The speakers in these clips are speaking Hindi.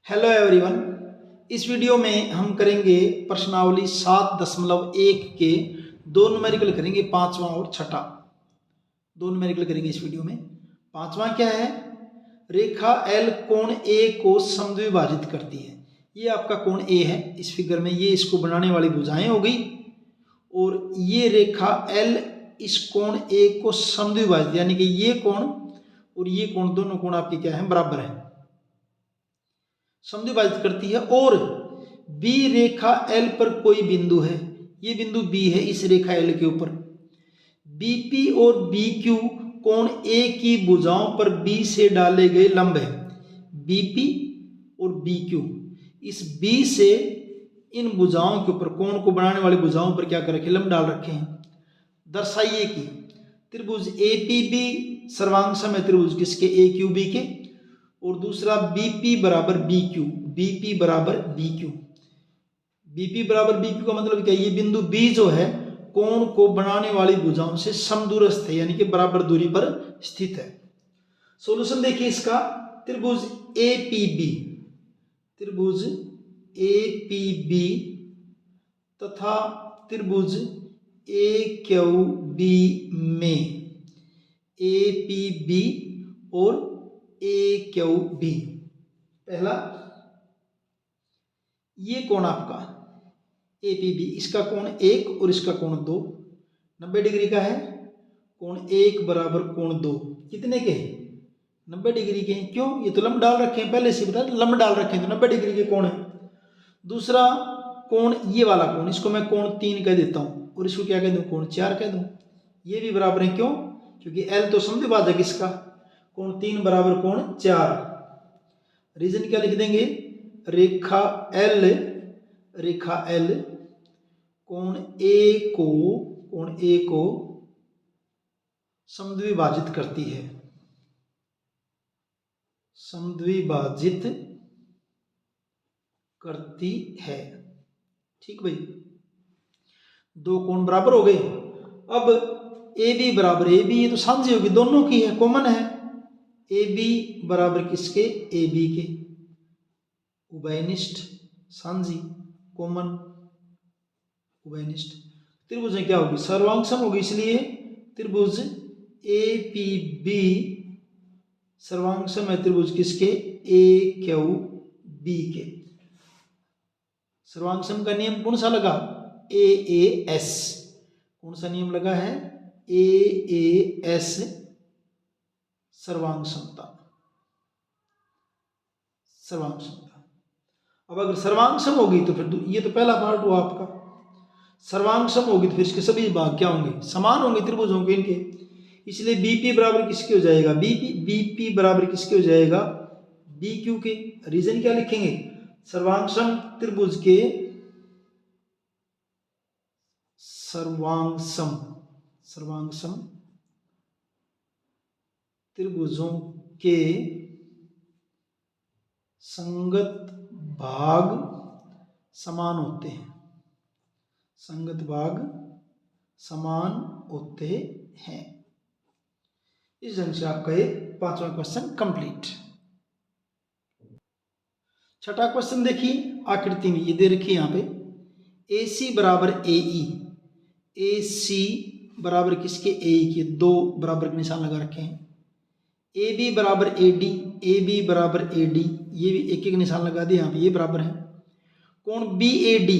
Hello everyone. इस वीडियो में हम करेंगे प्रश्नावली 7.1 के दो न्यूमेरिकल करेंगे, पांचवा और छठा। दो न्यूमेरिकल करेंगे इस वीडियो में। पांचवा क्या है? रेखा एल कोण ए को समद्विभाजित करती है। ये आपका कोण ए है इस फिगर में, ये इसको बनाने वाली भुजाएं हो गई, और ये रेखा एल इस कोण ए को समद्विभाजित, यानी कि ये कोण और ये कोण, दोनों कोण आपके क्या है? बराबर है, समद्विभाजित करती है। और बी रेखा एल पर कोई बिंदु है, ये बिंदु बी है इस रेखा एल के ऊपर। बीपी और बीक्यू कोण ए की भुजाओं पर बी से डाले गए लंब है। बीपी और बीक्यू, इस बी से इन भुजाओं के ऊपर, कोण को बनाने वाली भुजाओं पर क्या कर रखे? लंब डाल रखे हैं। दर्शाइए कि त्रिभुज एपीबी सर्वांगसम है त्रिभुज किसके? ए क्यू बी के। और दूसरा बीपी बराबर बीक्यू, बीपी बराबर बीक्यू। बीपी बराबर बीक्यू का मतलब क्या? ये बिंदु बी जो है कोण को बनाने वाली भुजाओं से समदूरस्थ है, यानी कि बराबर दूरी पर स्थित है। सॉल्यूशन देखिए इसका। त्रिभुज एपीबी, त्रिभुज एपीबी तथा त्रिभुज AQB में, एपीबी और AQB, पहला ये कोण आपका एपीबी, इसका कोण 1 और इसका कोण 2, 90 डिग्री का है। कोण 1 बराबर कोण 2 कितने के हैं? 90 डिग्री के हैं। क्यों? ये तो लंब डाल रखे हैं, पहले से बता, लंब डाल रखे हैं तो 90 डिग्री के कोण है। दूसरा कोण, ये वाला कोण, इसको मैं कोण 3 कह देता हूं, और इसको क्या कह दूं? कोण 4 कह दूं। ये भी बराबर है। क्यों? क्योंकि एल तो समद्विभाजक इसका, कोण 3 बराबर कोण 4। रीजन क्या लिख देंगे? रेखा एल, रेखा एल कोण ए को समद्विभाजित करती है, समद्विभाजित करती है। ठीक भाई, दो कोण बराबर हो गए। अब ए बी बराबर ए बी, ये तो साझी होगी, दोनों की है, कॉमन है। ए बी बराबर किसके? ए बी के, उभयनिष्ठ, साझी, कॉमन, उभयनिष्ठ। त्रिभुज क्या होगी? सर्वांगसम होगी, इसलिए त्रिभुज ए पी बी सर्वांगसम है त्रिभुज किसके? ए क्यू बी के। सर्वांगसम का नियम कौन सा लगा? A S. कौन सा नियम लगा है? ए एस, सर्वांगसमता, सर्वांगसमता। अब अगर सर्वांगसम होगी तो फिर ये तो पहला पार्ट हुआ आपका। सर्वांगसम होगी तो फिर इसके सभी भाग क्या होंगे? समान होंगे त्रिभुज होंगे इनके, इसलिए बीपी बराबर किसके हो जाएगा? बीपी बराबर किसके हो जाएगा? बी क्यू के। रीजन क्या लिखेंगे? सर्वांगसम त्रिभुज के, सर्वांगसम त्रिभुजों के संगत भाग समान होते हैं, संगत भाग समान होते हैं। इस ढंग से आपका ये पांचवा क्वेश्चन कंप्लीट। छठा क्वेश्चन देखिए, आकृति में ये दे रखी है यहां पे, ए सी बराबर ए ई, ए सी बराबर किसके? ए ई के, दो बराबर के निशान लगा रखे हैं। ए बी बराबर ए डी, ए बी बराबर ए डी, ये भी एक एक निशान लगा दिए यहाँ पे, ये बराबर है। कोण बी ए डी,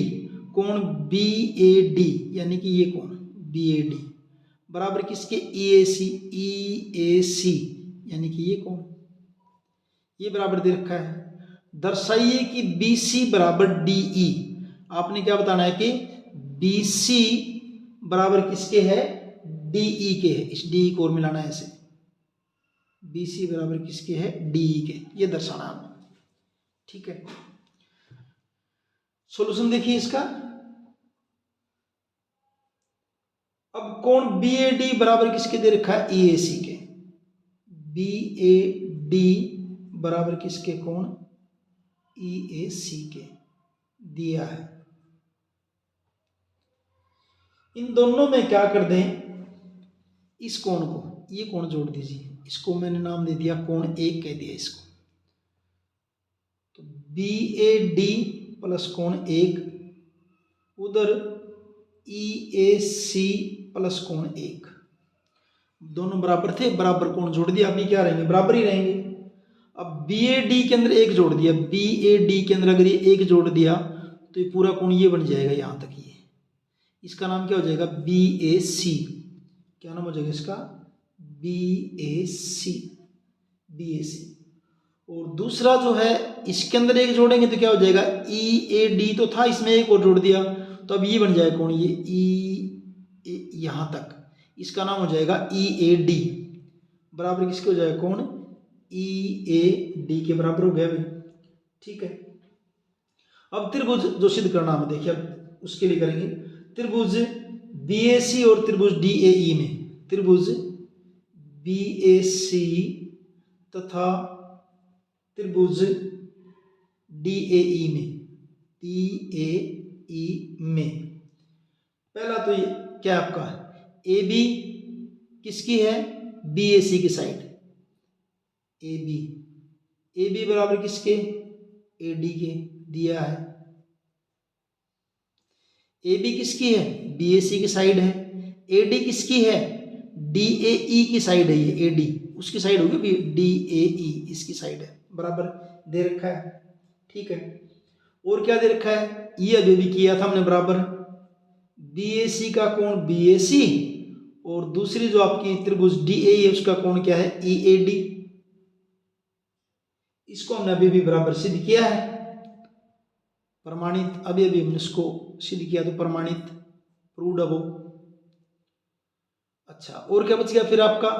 कोण बी ए डी, यानी कि ये कोण बी ए डी बराबर किसके? ई ए सी, यानी कि ये कोण, ये बराबर दे रखा है। दर्शाइए कि बी सी बराबर डी ई। आपने क्या बताना है कि बी सी बराबर किसके है? डी ई के है। इस डी को और मिलाना है ऐसे, बी सी बराबर किसके है? डी ई के, ये दर्शाना है। ठीक है, सॉल्यूशन देखिए इसका। अब कोण बी ए डी बराबर किसके दे रखा है? ई ए सी के। बी ए डी बराबर किसके? कोण ई ए सी के दिया है। इन दोनों में क्या कर दें? इस कोण को, ये कोण जोड़ दीजिए, इसको मैंने नाम दे दिया कोण 1 कह दिया इसको। तो BAD प्लस कोण 1, उधर EAC प्लस कोण 1, दोनों बराबर थे, बराबर कोण जोड़ दिया, अभी क्या रहेंगे, बराबर ही रहेंगे। अब BAD के अंदर 1 जोड़ दिया, BAD के अंदर अगर ये 1 जोड़ दिया तो ये पूरा कोण ये बन जाएगा यहाँ तक, ये इसका नाम क्या हो जाएगा, BAC। क्या नाम हो जाएगा इसका, BAC। और दूसरा जो है इसके अंदर 1 जोड़ेंगे तो क्या हो जाएगा, EAD तो था, इसमें 1 और जोड़ दिया तो अब ये बन जाएगा कौन, ये यहाँ तक, इसका नाम हो जाएगा EAD। बराबर किसके हो जाएगा, कौन, EAD के बराबर हो गया भाई। ठीक है, अब त्रिभुज जो सिद्ध करना हमें, देखिए अब उसके लिए करेंगे। त्रिभुज BAC और त्रिभुज DAE में, त्रिभुज BAC तथा त्रिभुज DAE में पहला तो ये क्या आपका AB किसकी है, BAC की साइड, AB बराबर किसके, AD के, दिया है। AB किसकी है, BAC की साइड है। AD किसकी है, DAE की साइड है, ये AD उसकी साइड होगी, DAE इसकी साइड है, बराबर दे रखा है। ठीक है, और क्या दे रखा है, ये अभी भी किया था हमने, बराबर BAC का कोण BAC और दूसरी जो आपकी त्रिभुज DAE है उसका कोण क्या है, EAD। इसको हमने अभी भी बराबर सिद्ध किया है, प्रमाणित, अभी हमने इसको सिद्ध किया तो प्रमाणित, प्रूव्ड अब। अच्छा, और क्या बच गया फिर आपका,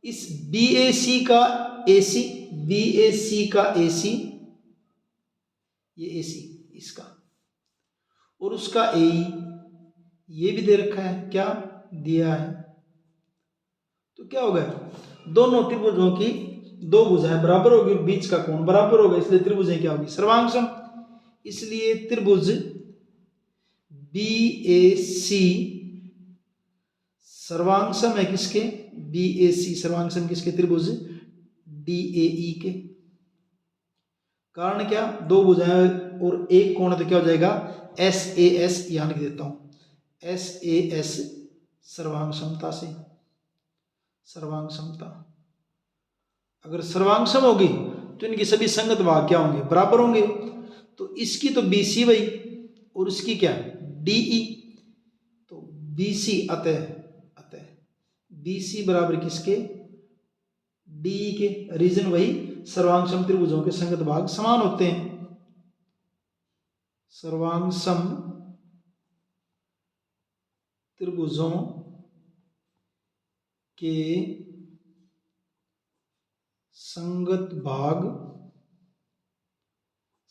इस BAC का AC, BAC का AC, ये AC इसका, और उसका AE, ये भी दे रखा है, क्या दिया है। तो क्या हो गया, दोनों त्रिभुजों की 2 भुजाएं बराबर होगी, बीच का कोण बराबर होगा, इसलिए त्रिभुजें क्या होगी, सर्वांगसम। इसलिए त्रिभुज BAC सर्वांगसम है किसके, BAC सर्वांगसम किसके, त्रिभुज DAE के। कारण क्या, 2 भुजाएं और 1 कोण, तो क्या हो जाएगा, SAS, यहां लिख देता हूं, SAS सर्वांग समता से, सर्वांग समता। अगर सर्वांग सम होगी तो इनकी सभी संगत भाग क्या होंगे, बराबर होंगे। तो इसकी तो BC वही और उसकी क्या DE, तो BC अतः BC बराबर किसके, DE के। रीजन वही, सर्वांग सम त्रिभुजों के संगत भाग समान होते हैं। सर्वांग सम त्रिभुजों के संगत भाग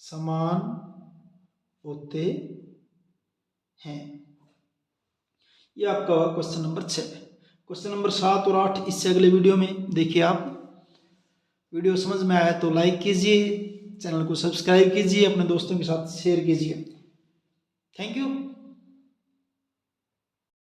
समान होते हैं। यह आपका क्वेश्चन नंबर 6। क्वेश्चन नंबर 7 और 8 इससे अगले वीडियो में देखिए आप। वीडियो समझ में आया तो लाइक कीजिए, चैनल को सब्सक्राइब कीजिए, अपने दोस्तों के साथ शेयर कीजिए। Thank you.